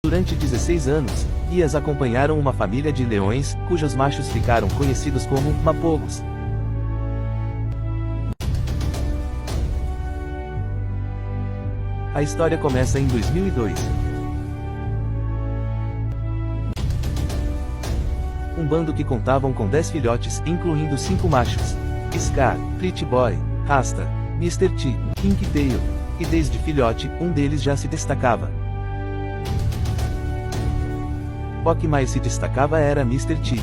Durante 16 anos, guias acompanharam uma família de leões, cujos machos ficaram conhecidos como mapogos. A história começa em 2002. Um bando que contavam com 10 filhotes, incluindo 5 machos: Scar, Pretty Boy, Rasta, Mr. T, Kinky Tail. E desde filhote, um deles já se destacava. O que mais se destacava era Mr. T,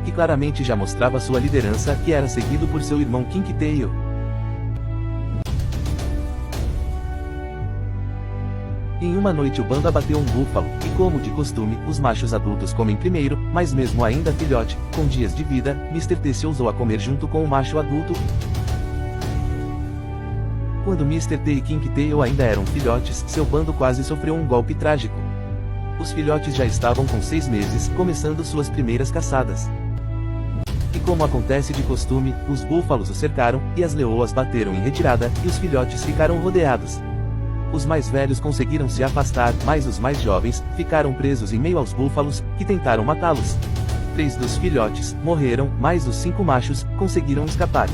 que claramente já mostrava sua liderança, que era seguido por seu irmão Kinky Tail. Em uma noite o bando abateu um búfalo, e como de costume, os machos adultos comem primeiro, mas mesmo ainda filhote, com dias de vida, Mr. T se ousou a comer junto com o macho adulto. Quando Mr. T e Kinky Tail ainda eram filhotes, seu bando quase sofreu um golpe trágico. Os filhotes já estavam com 6 meses, começando suas primeiras caçadas. E como acontece de costume, os búfalos o cercaram, e as leoas bateram em retirada, e os filhotes ficaram rodeados. Os mais velhos conseguiram se afastar, mas os mais jovens ficaram presos em meio aos búfalos, que tentaram matá-los. 3 dos filhotes morreram, mas os 5 machos conseguiram escapar.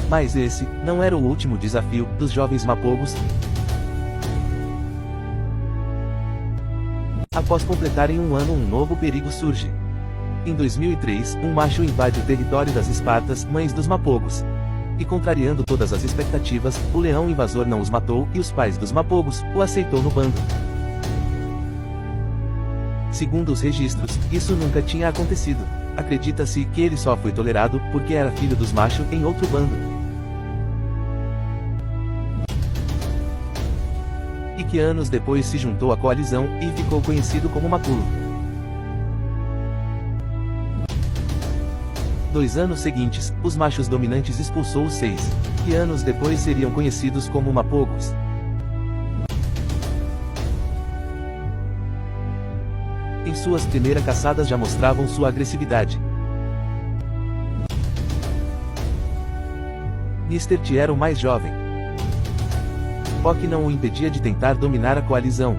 Mas esse não era o último desafio dos jovens mapogos. Após completarem um ano, um novo perigo surge. Em 2003, um macho invade o território das Espartas, mães dos mapogos. E contrariando todas as expectativas, o leão invasor não os matou, e os pais dos mapogos o aceitou no bando. Segundo os registros, isso nunca tinha acontecido. Acredita-se que ele só foi tolerado porque era filho dos machos em outro bando. E que anos depois se juntou à coalizão, e ficou conhecido como Maculo. 2 anos seguintes, os machos dominantes expulsou os 6, que anos depois seriam conhecidos como mapogos. Em suas primeiras caçadas já mostravam sua agressividade. Mr. T era o mais jovem, o que não o impedia de tentar dominar a coalizão.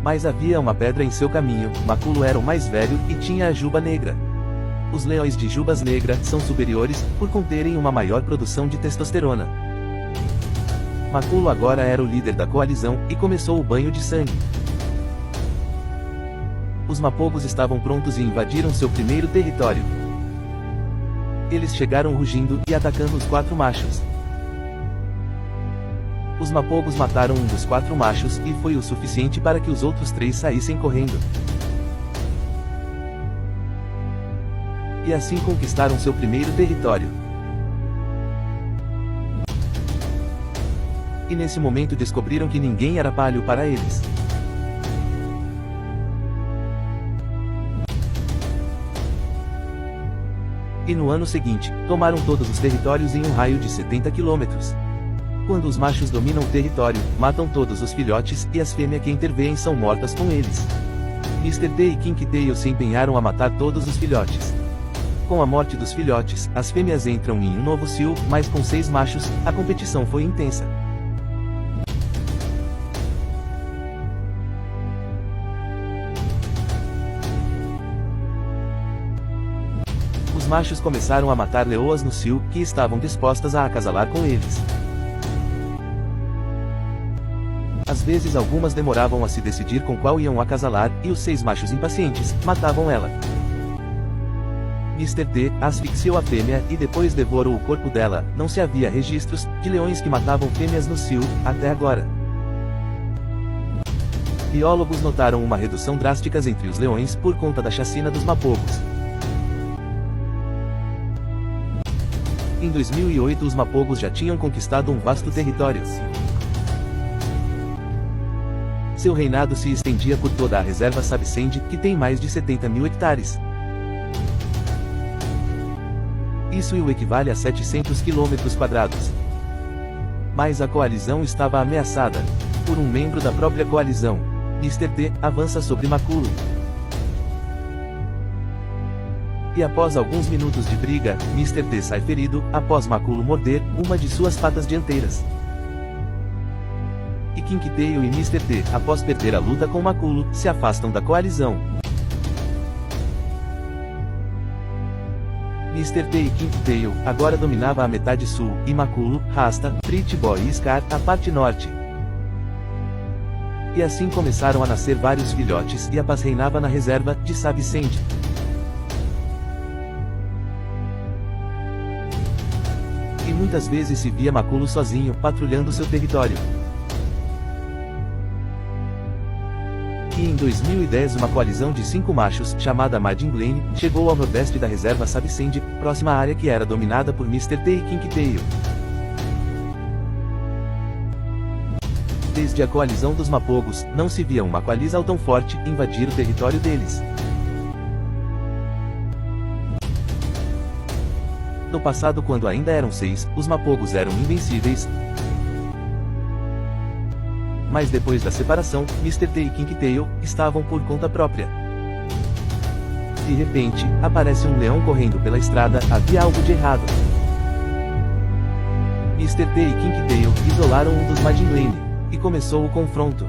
Mas havia uma pedra em seu caminho: Maculo era o mais velho, e tinha a juba negra. Os leões de jubas negra são superiores, por conterem uma maior produção de testosterona. Maculo agora era o líder da coalizão, e começou o banho de sangue. Os mapogos estavam prontos e invadiram seu primeiro território. Eles chegaram rugindo, e atacando os 4 machos. Os mapogos mataram um dos 4 machos, e foi o suficiente para que os outros 3 saíssem correndo. E assim conquistaram seu primeiro território. E nesse momento descobriram que ninguém era palho para eles. E no ano seguinte, tomaram todos os territórios em um raio de 70 quilômetros. Quando os machos dominam o território, matam todos os filhotes, e as fêmeas que intervêm são mortas com eles. Mr. T e Kinky Tail se empenharam a matar todos os filhotes. Com a morte dos filhotes, as fêmeas entram em um novo cio, mas com 6 machos, a competição foi intensa. Os machos começaram a matar leoas no cio, que estavam dispostas a acasalar com eles. Às vezes algumas demoravam a se decidir com qual iam acasalar, e os 6 machos impacientes matavam ela. Mr. T asfixiou a fêmea, e depois devorou o corpo dela. Não se havia registros de leões que matavam fêmeas no cio, até agora. Biólogos notaram uma redução drástica entre os leões por conta da chacina dos mapogos. Em 2008 os mapogos já tinham conquistado um vasto território. Seu reinado se estendia por toda a reserva Sabsend, que tem mais de 70 mil hectares. Isso o equivale a 700 quilômetros quadrados. Mas a coalizão estava ameaçada por um membro da própria coalizão. Mr. T avança sobre Maculo. E após alguns minutos de briga, Mr. T sai ferido, após Maculo morder uma de suas patas dianteiras. E King Tail e Mr. T, após perder a luta com Maculo, se afastam da coalizão. Mr. T e King Tail agora dominava a metade sul, e Maculo, Rasta, Pretty Boy e Scar, a parte norte. E assim começaram a nascer vários filhotes e a paz reinava na reserva de Savicend. E muitas vezes se via Maculo sozinho, patrulhando seu território. E em 2010 uma coalizão de 5 machos, chamada Majin Glen, chegou ao nordeste da reserva Savicend, próxima à área que era dominada por Mr. T e King Tail. Desde a coalizão dos Mapogos, não se via uma coalizão tão forte invadir o território deles. No passado, quando ainda eram 6, os Mapogos eram invencíveis. Mas depois da separação, Mr. T e King Tail estavam por conta própria. De repente, aparece um leão correndo pela estrada, havia algo de errado. Mr. T e King Tail isolaram um dos Majin Glen. E começou o confronto.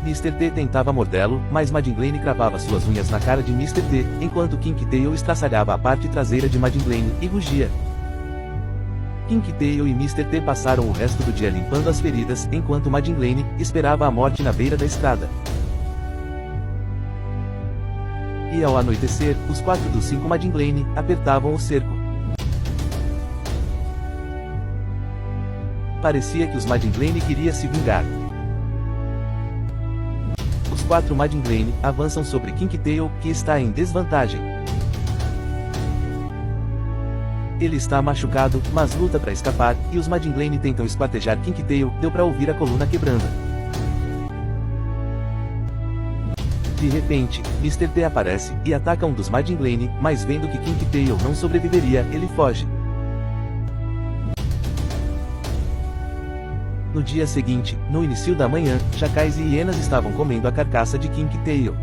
Mr. T tentava mordê-lo, mas Majin Glen cravava suas unhas na cara de Mr. T, enquanto King Tail estraçalhava a parte traseira de Majin Glen e rugia. King Tail e Mr. T passaram o resto do dia limpando as feridas, enquanto Majin Glen esperava a morte na beira da estrada. E ao anoitecer, os 4 dos 5 Majin Glen apertavam o cerco. Parecia que os Majin Glen queriam se vingar. Os 4 Majin Glen avançam sobre King Tail, que está em desvantagem. Ele está machucado, mas luta para escapar, e os Majin Glen tentam esquartejar King Tail, deu para ouvir a coluna quebrando. De repente, Mr. T aparece, e ataca um dos Majin Glen, mas vendo que King Tail não sobreviveria, ele foge. No dia seguinte, no início da manhã, chacais e hienas estavam comendo a carcaça de King Tail.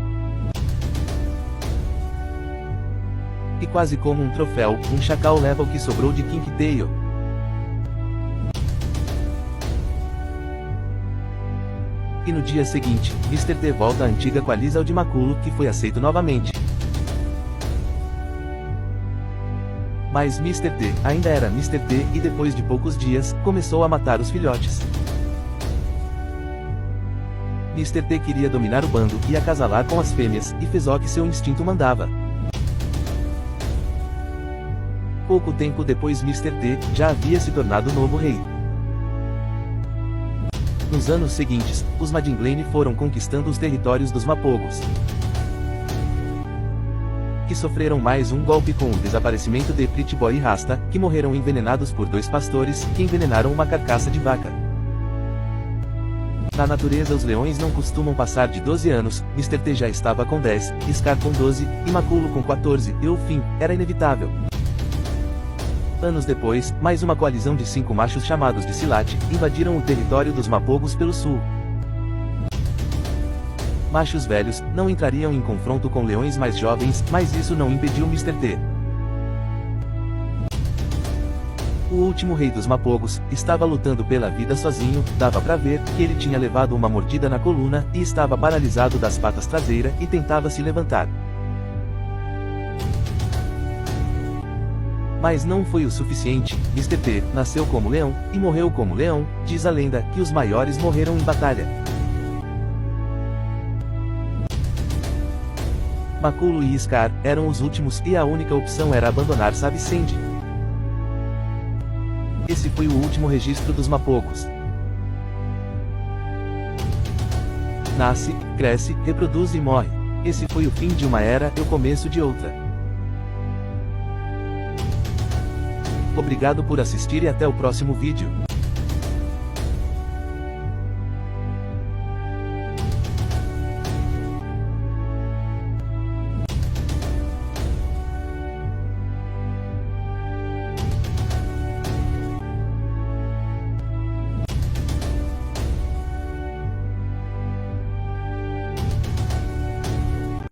E quase como um troféu, um chacal leva o que sobrou de King Tail. E no dia seguinte, Mr. T volta à antiga coalizão de Maculo, que foi aceito novamente. Mas Mr. T ainda era Mr. T e depois de poucos dias, começou a matar os filhotes. Mr. T queria dominar o bando e acasalar com as fêmeas, e fez o que seu instinto mandava. Pouco tempo depois Mr. T já havia se tornado o novo rei. Nos anos seguintes, os Majin Glen foram conquistando os territórios dos Mapogos. Que sofreram mais um golpe com o desaparecimento de Pretty Boy e Rasta, que morreram envenenados por 2 pastores, que envenenaram uma carcaça de vaca. Na natureza os leões não costumam passar de 12 anos, Mr. T já estava com 10, Scar com 12, e Maculo com 14, e o fim era inevitável. Anos depois, mais uma coalizão de 5 machos chamados de Silat, invadiram o território dos Mapogos pelo sul. Machos velhos não entrariam em confronto com leões mais jovens, mas isso não impediu Mr. T. O último rei dos Mapogos estava lutando pela vida sozinho, dava pra ver que ele tinha levado uma mordida na coluna, e estava paralisado das patas traseiras e tentava se levantar. Mas não foi o suficiente, Mr. T nasceu como leão, e morreu como leão, diz a lenda que os maiores morreram em batalha. Maculo e Scar eram os últimos e a única opção era abandonar Savicend. Esse foi o último registro dos Mapogos. Nasce, cresce, reproduz e morre. Esse foi o fim de uma era e o começo de outra. Obrigado por assistir e até o próximo vídeo.